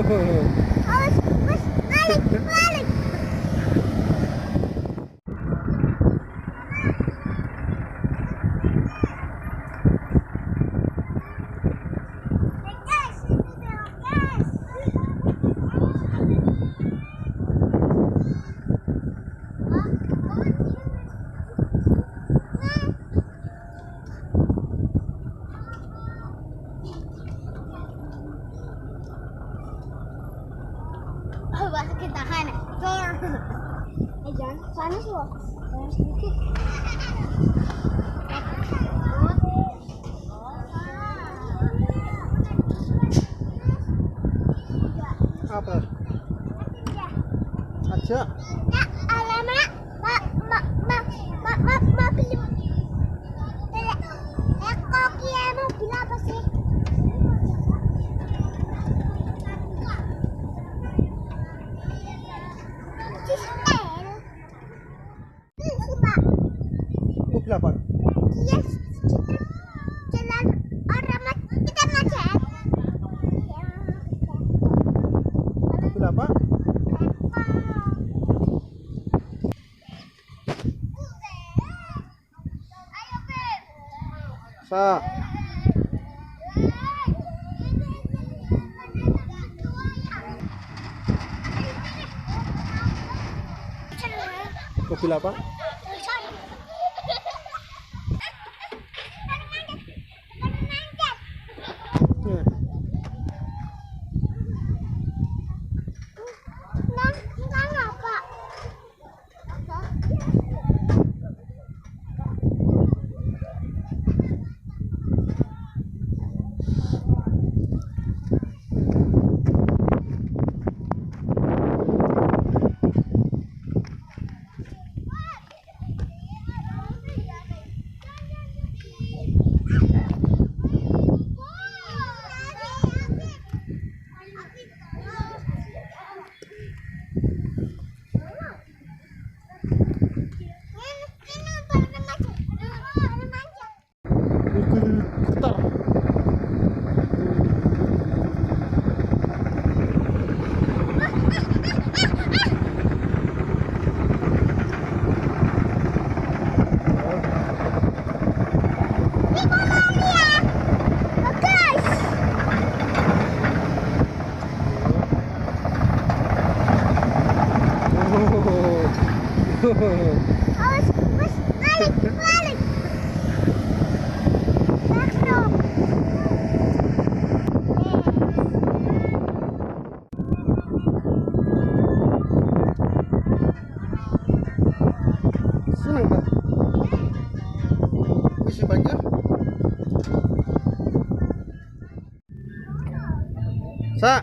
Balik. Masukin tahan. Jangan panas loh. Jangan sedikit. Apa? Aja. Ya, alamak. Mobil. Koki mobil apa sih? Mobil apa? Yes, jalan orang kita macet. Mobil apa? Sa. Mobil apa? Getar. Awas, balik. Senang kan? Bisa banyak. Sa.